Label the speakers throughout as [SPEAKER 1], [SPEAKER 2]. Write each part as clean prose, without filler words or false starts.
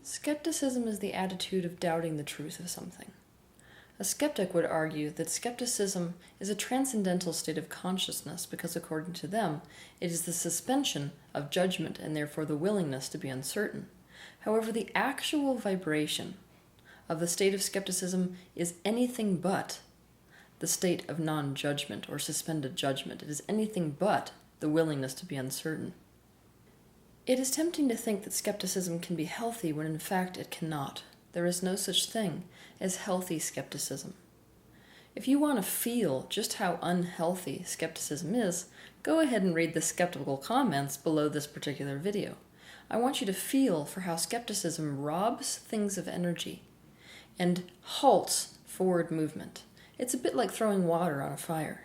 [SPEAKER 1] Skepticism is the attitude of doubting the truth of something. A skeptic would argue that skepticism is a transcendental state of consciousness because, according to them, it is the suspension of judgment and therefore the willingness to be uncertain. However, the actual vibration of the state of skepticism is anything but the state of non-judgment or suspended judgment. It is anything but the willingness to be uncertain. It is tempting to think that skepticism can be healthy when in fact it cannot. There is no such thing as healthy skepticism. If you want to feel just how unhealthy skepticism is, go ahead and read the skeptical comments below this particular video. I want you to feel for how skepticism robs things of energy and halts forward movement. It's a bit like throwing water on a fire.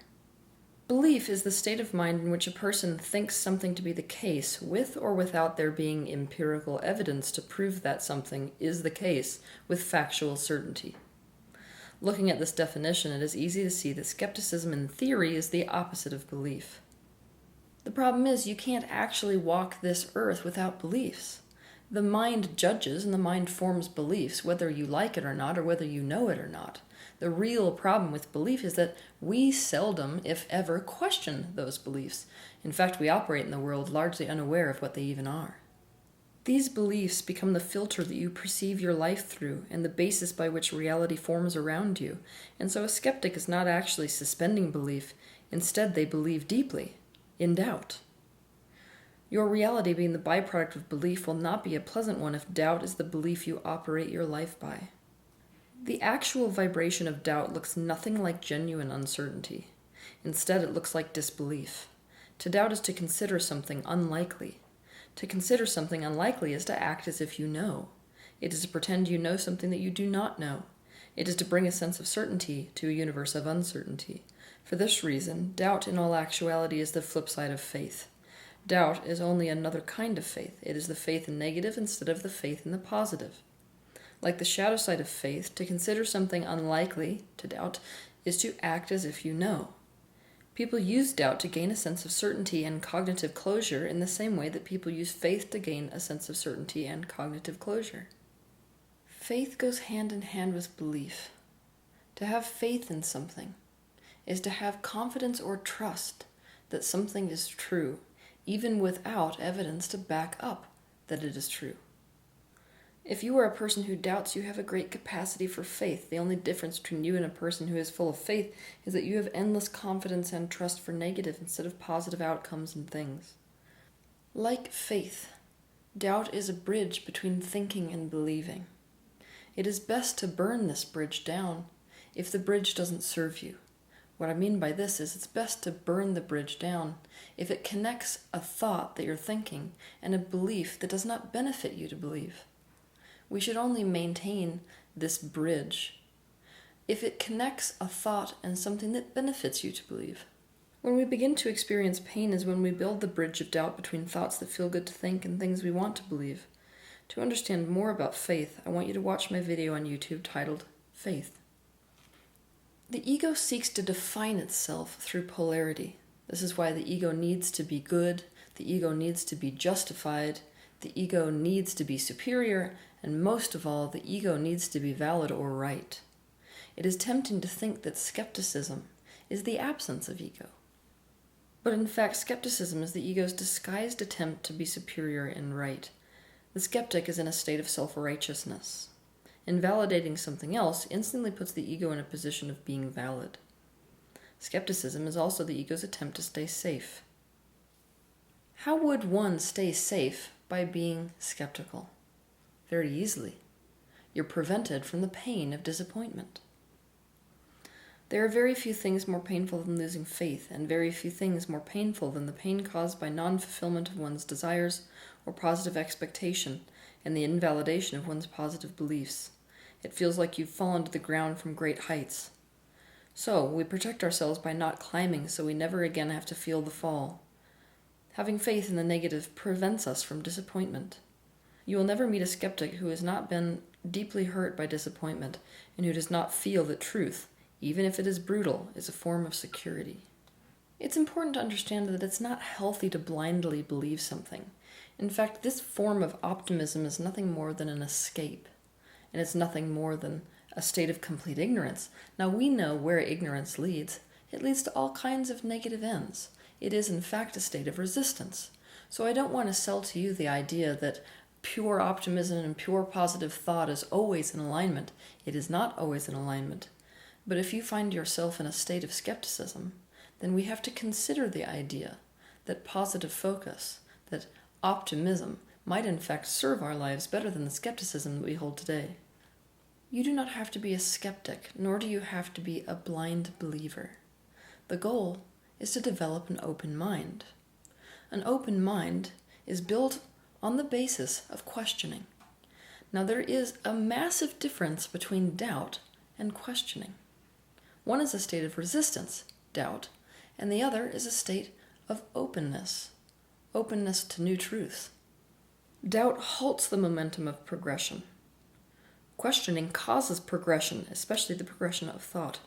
[SPEAKER 1] Belief is the state of mind in which a person thinks something to be the case with or without there being empirical evidence to prove that something is the case with factual certainty. Looking at this definition, it is easy to see that skepticism in theory is the opposite of belief. The problem is you can't actually walk this earth without beliefs. The mind judges and the mind forms beliefs, whether you like it or not, or whether you know it or not. The real problem with belief is that we seldom, if ever, question those beliefs. In fact, we operate in the world largely unaware of what they even are. These beliefs become the filter that you perceive your life through and the basis by which reality forms around you. And so a skeptic is not actually suspending belief. Instead, they believe deeply, in doubt. Your reality being the byproduct of belief will not be a pleasant one if doubt is the belief you operate your life by. The actual vibration of doubt looks nothing like genuine uncertainty. Instead, it looks like disbelief. To doubt is to consider something unlikely. To consider something unlikely is to act as if you know. It is to pretend you know something that you do not know. It is to bring a sense of certainty to a universe of uncertainty. For this reason, doubt in all actuality is the flip side of faith. Doubt is only another kind of faith. It is the faith in negative instead of the faith in the positive. Like the shadow side of faith, to consider something unlikely, to doubt, is to act as if you know. People use doubt to gain a sense of certainty and cognitive closure in the same way that people use faith to gain a sense of certainty and cognitive closure. Faith goes hand in hand with belief. To have faith in something is to have confidence or trust that something is true, even without evidence to back up that it is true. If you are a person who doubts, you have a great capacity for faith. The only difference between you and a person who is full of faith is that you have endless confidence and trust for negative instead of positive outcomes and things. Like faith, doubt is a bridge between thinking and believing. It is best to burn this bridge down if the bridge doesn't serve you. What I mean by this is it's best to burn the bridge down if it connects a thought that you're thinking and a belief that does not benefit you to believe. We should only maintain this bridge if it connects a thought and something that benefits you to believe. When we begin to experience pain is when we build the bridge of doubt between thoughts that feel good to think and things we want to believe. To understand more about faith, I want you to watch my video on YouTube titled Faith. The ego seeks to define itself through polarity. This is why the ego needs to be good, the ego needs to be justified, the ego needs to be superior, and most of all, the ego needs to be valid or right. It is tempting to think that skepticism is the absence of ego. But in fact, skepticism is the ego's disguised attempt to be superior and right. The skeptic is in a state of self-righteousness. Invalidating something else instantly puts the ego in a position of being valid. Skepticism is also the ego's attempt to stay safe. How would one stay safe by being skeptical? Very easily. You're prevented from the pain of disappointment. There are very few things more painful than losing faith, and very few things more painful than the pain caused by non-fulfillment of one's desires or positive expectation and the invalidation of one's positive beliefs. It feels like you've fallen to the ground from great heights. So, we protect ourselves by not climbing so we never again have to feel the fall. Having faith in the negative prevents us from disappointment. You will never meet a skeptic who has not been deeply hurt by disappointment and who does not feel that truth, even if it is brutal, is a form of security. It's important to understand that it's not healthy to blindly believe something. In fact, this form of optimism is nothing more than an escape, and it's nothing more than a state of complete ignorance. Now, we know where ignorance leads. It leads to all kinds of negative ends. It is, in fact, a state of resistance. So I don't want to sell to you the idea that pure optimism and pure positive thought is always in alignment. It is not always in alignment. But if you find yourself in a state of skepticism, then we have to consider the idea that positive focus, that optimism, might in fact serve our lives better than the skepticism that we hold today. You do not have to be a skeptic, nor do you have to be a blind believer. The goal is to develop an open mind. An open mind is built on the basis of questioning. Now, there is a massive difference between doubt and questioning. One is a state of resistance, doubt, and the other is a state of openness to new truths. Doubt halts the momentum of progression. Questioning causes progression, especially the progression of thought.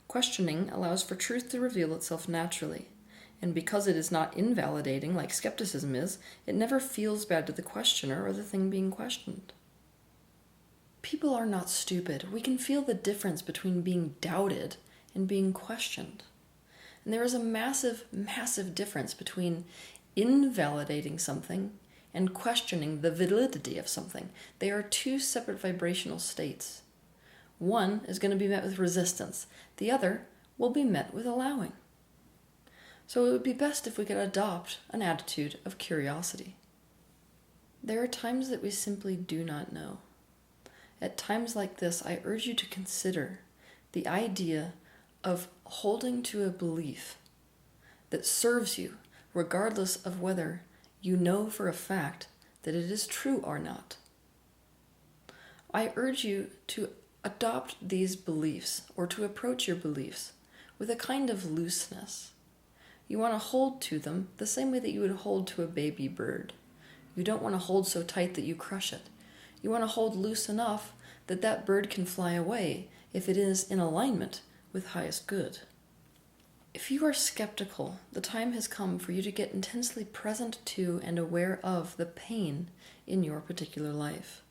[SPEAKER 1] Questioning allows for truth to reveal itself naturally, and because it is not invalidating like skepticism is, it never feels bad to the questioner or the thing being questioned. People are not stupid. We can feel the difference between being doubted and being questioned. And there is a massive, massive difference between invalidating something and questioning the validity of something. They are two separate vibrational states. One is going to be met with resistance. The other will be met with allowing. So it would be best if we could adopt an attitude of curiosity. There are times that we simply do not know. At times like this, I urge you to consider the idea of holding to a belief that serves you, regardless of whether you know for a fact that it is true or not. I urge you to adopt these beliefs or to approach your beliefs with a kind of looseness. You want to hold to them the same way that you would hold to a baby bird. You don't want to hold so tight that you crush it. You want to hold loose enough that that bird can fly away if it is in alignment with highest good. If you are skeptical, the time has come for you to get intensely present to and aware of the pain in your particular life.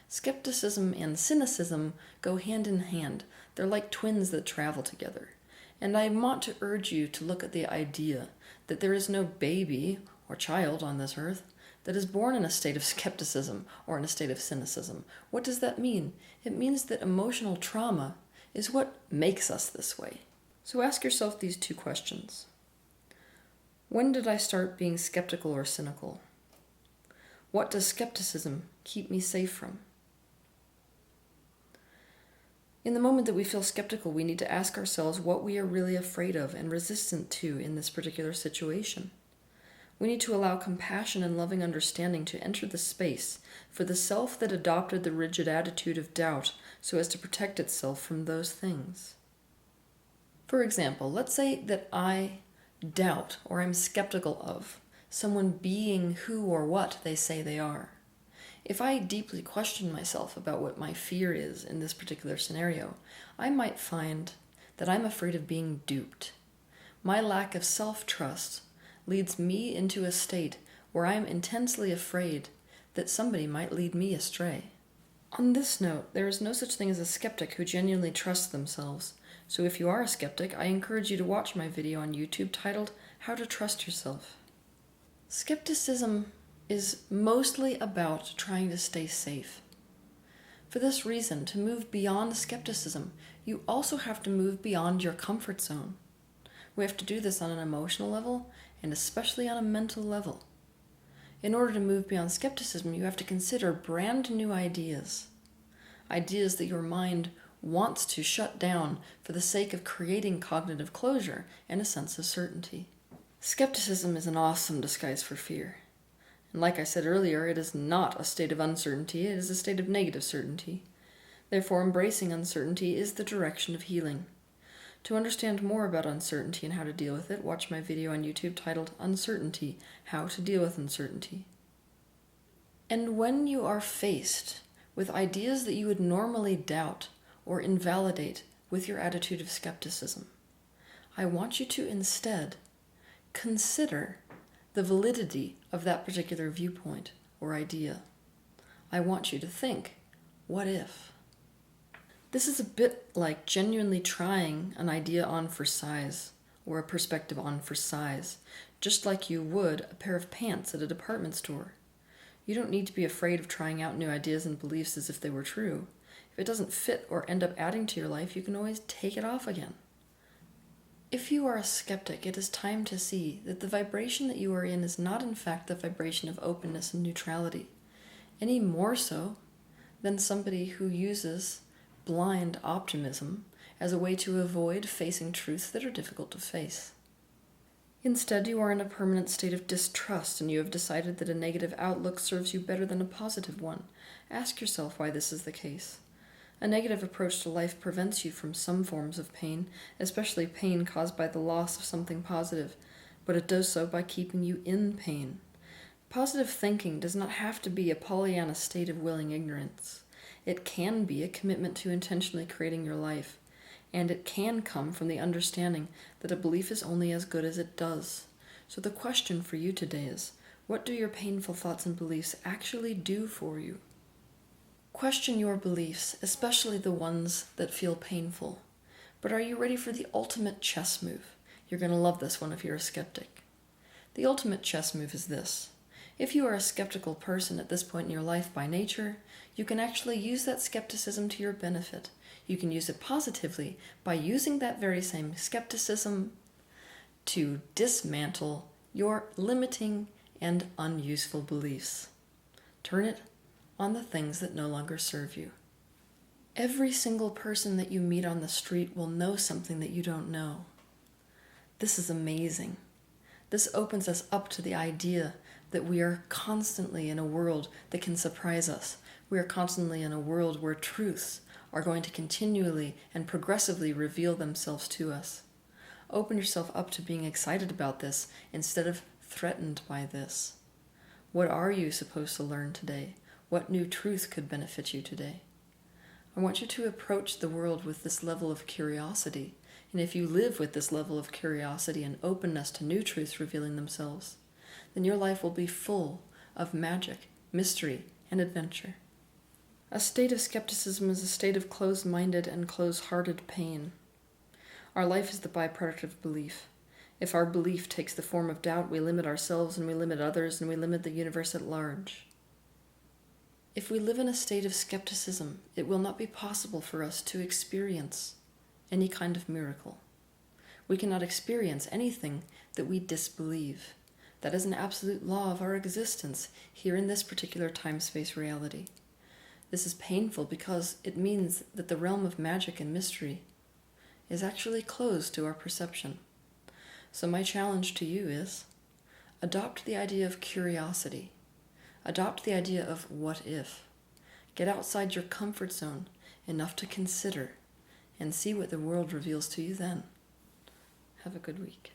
[SPEAKER 1] Skepticism and cynicism go hand in hand. They're like twins that travel together. And I want to urge you to look at the idea that there is no baby or child on this earth that is born in a state of skepticism or in a state of cynicism. What does that mean? It means that emotional trauma is what makes us this way. So ask yourself these two questions. When did I start being skeptical or cynical? What does skepticism keep me safe from? In the moment that we feel skeptical, we need to ask ourselves what we are really afraid of and resistant to in this particular situation. We need to allow compassion and loving understanding to enter the space for the self that adopted the rigid attitude of doubt so as to protect itself from those things. For example, let's say that I doubt or I'm skeptical of someone being who or what they say they are. If I deeply question myself about what my fear is in this particular scenario, I might find that I'm afraid of being duped. My lack of self-trust leads me into a state where I'm intensely afraid that somebody might lead me astray. On this note, there is no such thing as a skeptic who genuinely trusts themselves. So if you are a skeptic, I encourage you to watch my video on YouTube titled How to Trust Yourself. Skepticism is mostly about trying to stay safe. For this reason, to move beyond skepticism, you also have to move beyond your comfort zone. We have to do this on an emotional level and especially on a mental level. In order to move beyond skepticism, you have to consider brand new ideas. Ideas that your mind wants to shut down for the sake of creating cognitive closure and a sense of certainty. Skepticism is an awesome disguise for fear. And like I said earlier, it is not a state of uncertainty, it is a state of negative certainty. Therefore, embracing uncertainty is the direction of healing. To understand more about uncertainty and how to deal with it, watch my video on YouTube titled Uncertainty: How to Deal with Uncertainty. And when you are faced with ideas that you would normally doubt or invalidate with your attitude of skepticism, I want you to instead consider the validity of that particular viewpoint or idea. I want you to think, what if? This is a bit like genuinely trying an idea on for size, or a perspective on for size, just like you would a pair of pants at a department store. You don't need to be afraid of trying out new ideas and beliefs as if they were true. If it doesn't fit or end up adding to your life, you can always take it off again. If you are a skeptic, it is time to see that the vibration that you are in is not in fact the vibration of openness and neutrality, any more so than somebody who uses blind optimism as a way to avoid facing truths that are difficult to face. Instead, you are in a permanent state of distrust, and you have decided that a negative outlook serves you better than a positive one. Ask yourself why this is the case. A negative approach to life prevents you from some forms of pain, especially pain caused by the loss of something positive, but it does so by keeping you in pain. Positive thinking does not have to be a Pollyanna state of willing ignorance. It can be a commitment to intentionally creating your life, and it can come from the understanding that a belief is only as good as it does. So the question for you today is, what do your painful thoughts and beliefs actually do for you? Question your beliefs, especially the ones that feel painful. But are you ready for the ultimate chess move? You're going to love this one if you're a skeptic. The ultimate chess move is this. If you are a skeptical person at this point in your life by nature, you can actually use that skepticism to your benefit. You can use it positively by using that very same skepticism to dismantle your limiting and unuseful beliefs. Turn it on the things that no longer serve you. Every single person that you meet on the street will know something that you don't know. This is amazing. This opens us up to the idea that we are constantly in a world that can surprise us. We are constantly in a world where truths are going to continually and progressively reveal themselves to us. Open yourself up to being excited about this instead of threatened by this. What are you supposed to learn today? What new truth could benefit you today? I want you to approach the world with this level of curiosity. And if you live with this level of curiosity and openness to new truths revealing themselves, then your life will be full of magic, mystery, and adventure. A state of skepticism is a state of closed-minded and closed-hearted pain. Our life is the byproduct of belief. If our belief takes the form of doubt, we limit ourselves and we limit others and we limit the universe at large. If we live in a state of skepticism, it will not be possible for us to experience any kind of miracle. We cannot experience anything that we disbelieve. That is an absolute law of our existence here in this particular time-space reality. This is painful because it means that the realm of magic and mystery is actually closed to our perception. So my challenge to you is, adopt the idea of curiosity. Adopt the idea of what if. Get outside your comfort zone enough to consider and see what the world reveals to you then. Have a good week.